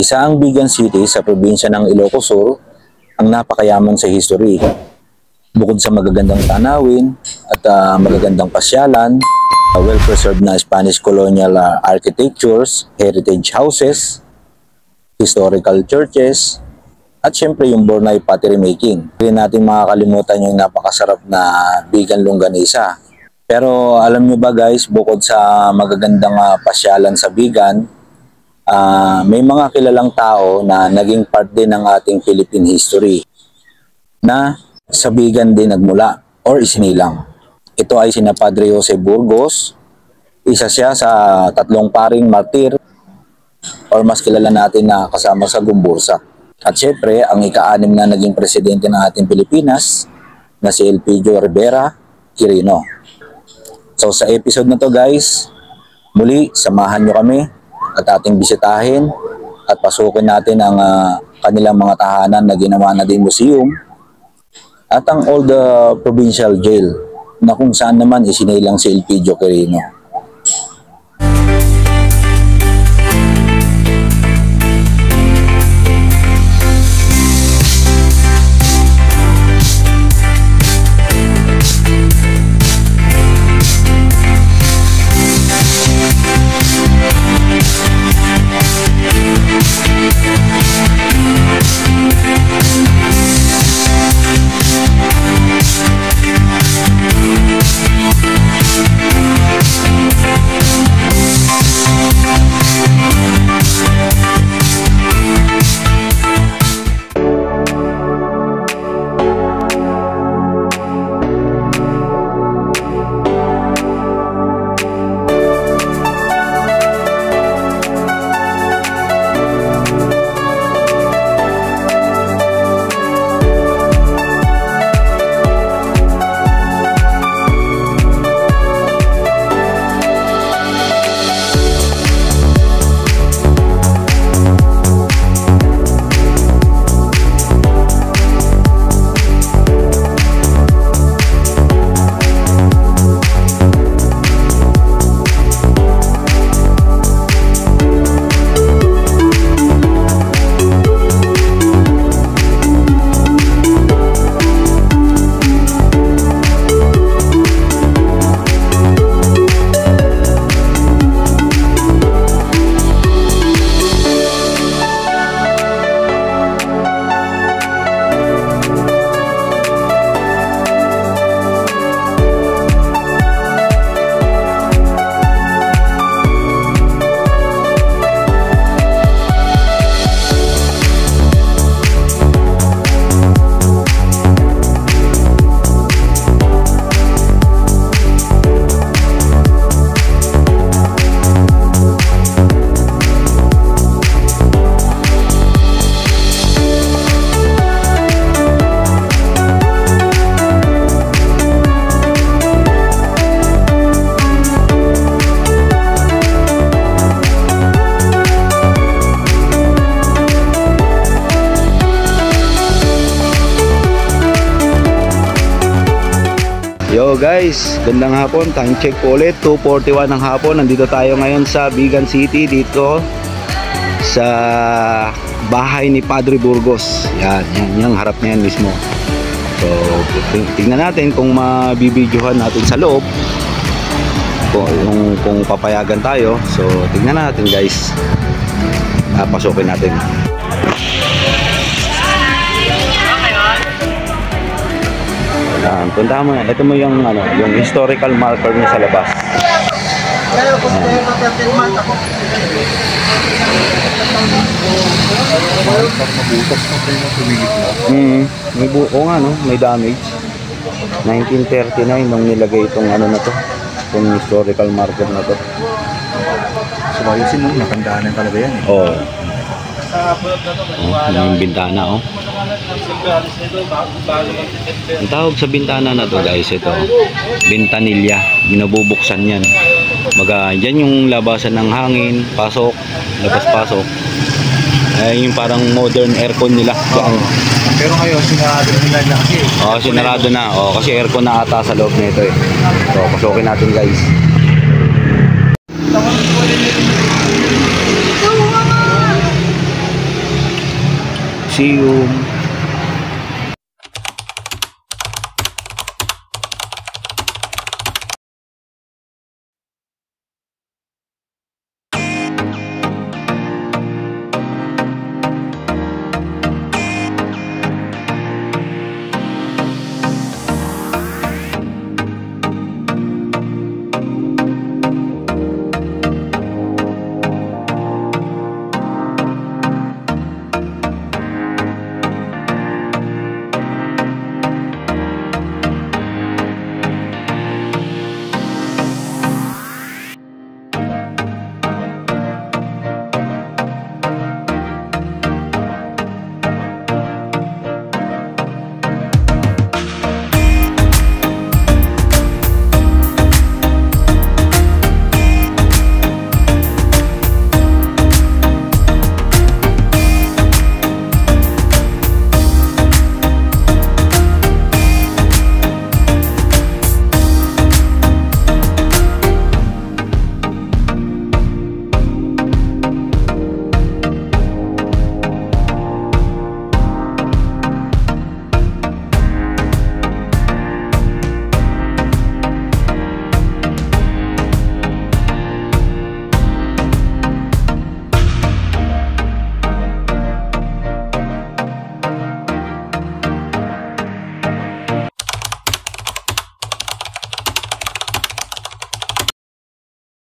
Isa ang Bigan City sa probinsya ng Ilocos Sur ang napakayaman sa history. Bukod sa magagandang tanawin at magagandang pasyalan, well-preserved na Spanish colonial architectures, heritage houses, historical churches, at syempre yung Bornay pottery making. Hindi natin makakalimutan yung napakasarap na Bigan Longganisa. Pero alam nyo ba guys, bukod sa magagandang pasyalan sa Bigan, may mga kilalang tao na naging part din ng ating Philippine history na sa Bigan din nagmula or isinilang. Ito ay sina Padre Jose Burgos, isa siya sa 3 paring martir or mas kilala natin na kasama sa Gumbursa. At syempre, ang ika-6 na naging presidente ng ating Pilipinas na si Elpidio Rivera Quirino. So sa episode na to guys, muli samahan nyo kami at ating bisitahin at pasukin natin ang kanilang mga tahanan na ginawa na din museum at ang old provincial jail na kung saan naman isinilang si Elpidio Quirino. Yo guys, gandang hapon, time check po ulit, 2:41 ng hapon. Nandito tayo ngayon sa Bigan City, dito sa bahay ni Padre Burgos. Yan, yung harap niya yan mismo. So, tingnan natin kung mabibidyohan natin sa loob, kung papayagan tayo. So, tingnan natin guys, pasukin natin. Punta mo, ito mo yung yung historical marker niya sa labas. May buo nga no, may damage. 1939 nung nilagay itong na to, itong historical marker na to. So ayusin mo, nakandaanan talaga yan eh. Oo. Yung bintana oh. Ang tawag sa bintana na to guys, ito bintanilya, binabubuksan yan. Yan yung labasan ng hangin, pasok, labas-pasok. Yung parang modern aircon nila. Pero ngayon sinarado nila na kasi. Sinarado na. Kasi aircon na ata sa loob nito eh. So pasukin natin guys. museum.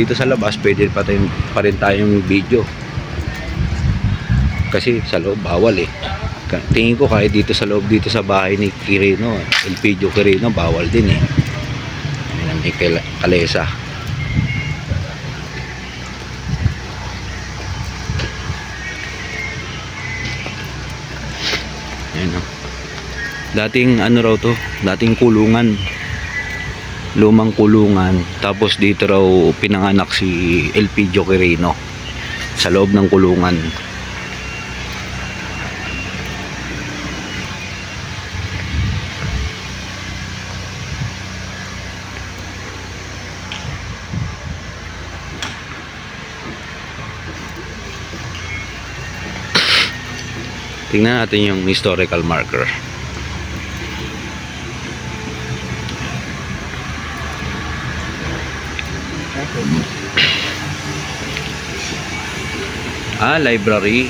Dito sa labas pwede pa rin tayong video kasi sa loob bawal eh. Tingin ko kahit dito sa loob, dito sa bahay ni Quirino, Elpidio Quirino, bawal din eh. Ayan, may kalesa. Ayan, oh. Dating ano raw to, dating kulungan, lumang kulungan, tapos dito raw pinanganak si Elpidio Quirino sa loob ng kulungan. Tingnan natin yung historical marker. Library.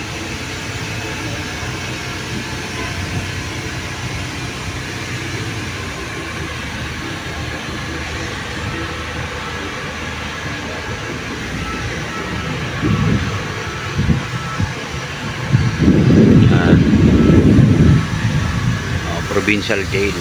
Provincial jail.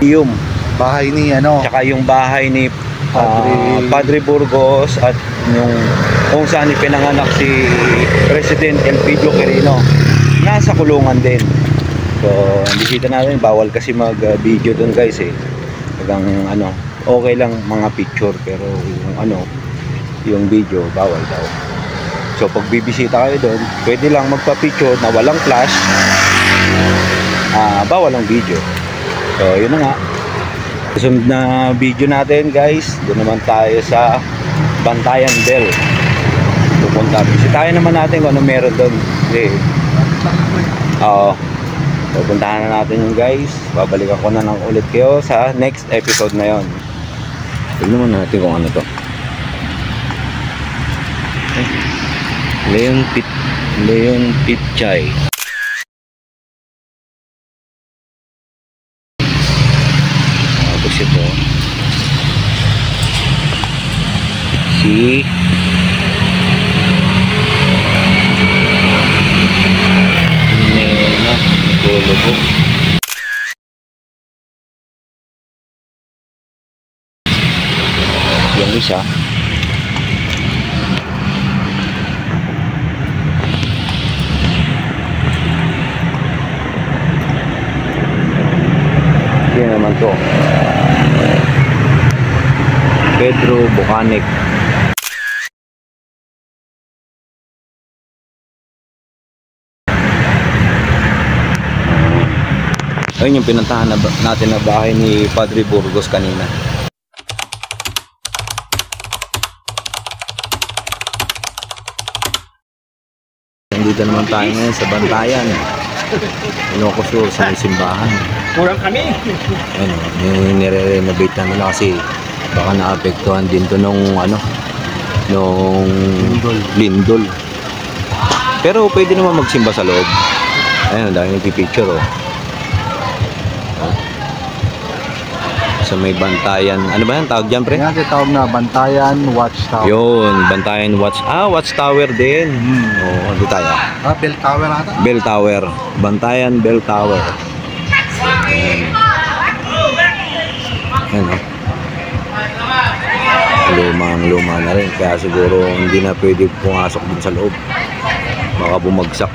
Yung Bahay ni ano, tsaka yung bahay ni Padre- Padre Burgos at yung kung saan ipinanganak si President Elpidio Quirino. Nasa kulungan din. So, ang bisita natin, bawal kasi mag-video doon guys eh. Hanggang ano, okay lang mga picture pero yung video, bawal daw. So, pag bibisita kayo doon, pwede lang magpa-picture na walang flash. Bawal ang video. So, yun na nga. Susunod na video natin guys, doon naman tayo sa Bantayan Bell. Pupunta. Bisitahin naman natin kung ano meron doon. Okay. Pupuntahan na natin yung guys. Babalikan ko na lang ulit kayo sa next episode na yon. Tignan mo natin kung ano to. Leon Pitchay. Tapos ito si Nena Golobo. Yung isa yan naman to, Pedro Bucanic. Ayun yung pinuntahan natin na bahay ni Padre Burgos kanina. Nandito naman tayo ngayon sa Bantayan, Ilocos Sur, sa may simbahan. Kurang kami. Nire-renovate na nila kasi baka naapektuhan din to nung lindol. Pero pwede naman magsimba sa loob. Ayun, dahil nagpipicture oh. Sa may Bantayan, ano ba yan tawag dyan pre? yan tawag na Bantayan Watchtower. Yun, Bantayan Watchtower din. Oo, ano tayo? Bell Tower ata? Bell Tower, Bantayan Bell Tower. Ayan o. Luma na rin, kaya siguro hindi na pwede pumasok din sa loob. Baka bumagsak.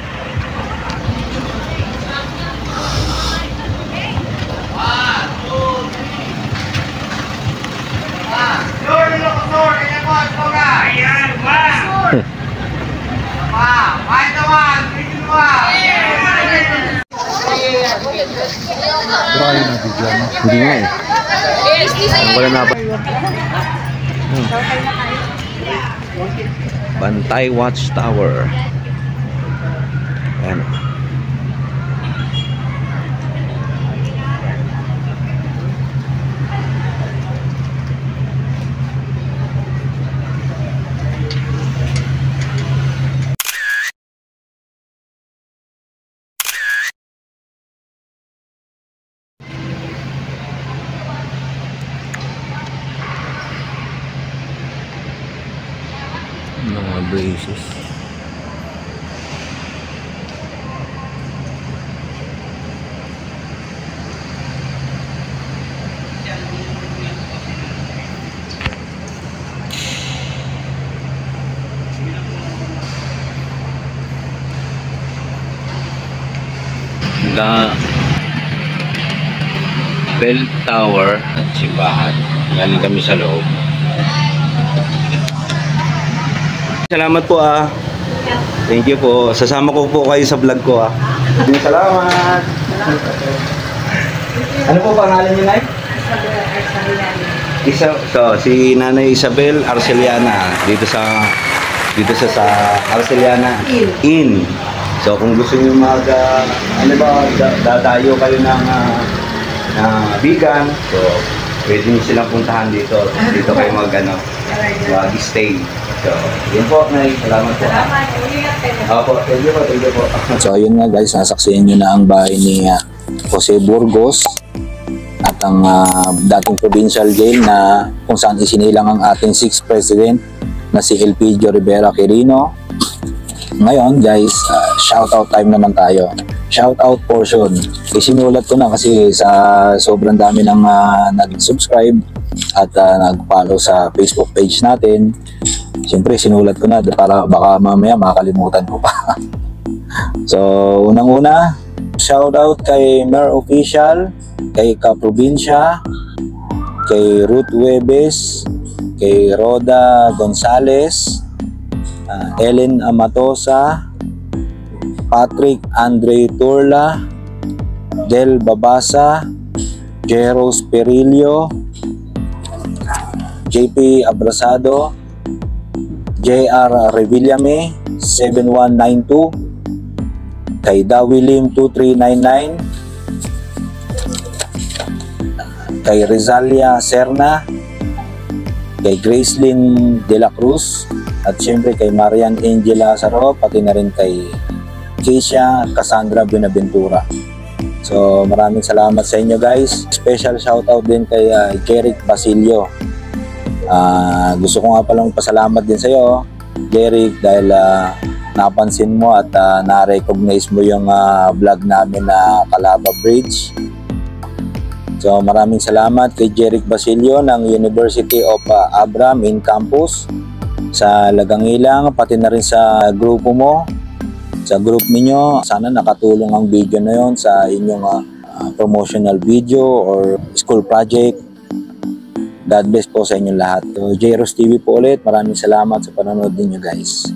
Pero ayun na bigyan mo. Hindi nga eh. Wala na ba? Bantay Watchtower. Ayan. Mga braces. The Bell Tower at simbahan. Galing kami sa loob. Salamat po ah. Thank you po. Sasama ko po kayo sa vlog ko ah. Salamat. Ano po pangalan niyo, Nay? Si Nanay Isabel Arceliana dito sa Arceliana Inn. So kung gusto niyo dadayo kayo ng vegan, so pwede niyo silang puntahan dito. Dito kayo mag-stay. So, yun po, Nay. Salamat po. Opo, thank you po. So, ayun nga guys, nasaksihan nyo na ang bahay ni Jose Burgos at ang dating provincial jail na kung saan isinilang ang ating 6th president na si Elpidio Rivera Quirino. Ngayon guys, shoutout time naman tayo. shoutout portion. Isinulat ko na kasi sa sobrang dami ng nag-subscribe at nag-follow sa Facebook page natin. Siyempre, sinulat ko na para baka mamaya makakalimutan ko pa. So, unang-una, shoutout kay Mer Official, kay Kaprobinsya, kay Ruth Webes, kay Roda Gonzales, Ellen Amatosa, Patrick Andre Turla, Del Babasa, Jeros Perillo, JP Abrasado, JR Revillame 7192, kay Dawilim 2399, kay Rizalia Serna, kay Gracelyn De La Cruz, at syempre kay Marian Angel Lazaro, pati na rin kay Keisha Cassandra Buenaventura. So maraming salamat sa inyo guys. Special shoutout din kay Jeric Basilio. Gusto ko nga palang pasalamat din sa iyo, Jeric, dahil napansin mo at na-recognize mo yung vlog namin na Calaba Bridge. So maraming salamat kay Jeric Basilio ng University of Abram in campus sa Lagangilang, pati na rin sa grupo mo, sa group ninyo. Sana nakatulong ang video na yon sa inyong promotional video or school project. God bless po sa inyong lahat. So, Jeros TV po ulit. Maraming salamat sa panonood ninyo guys.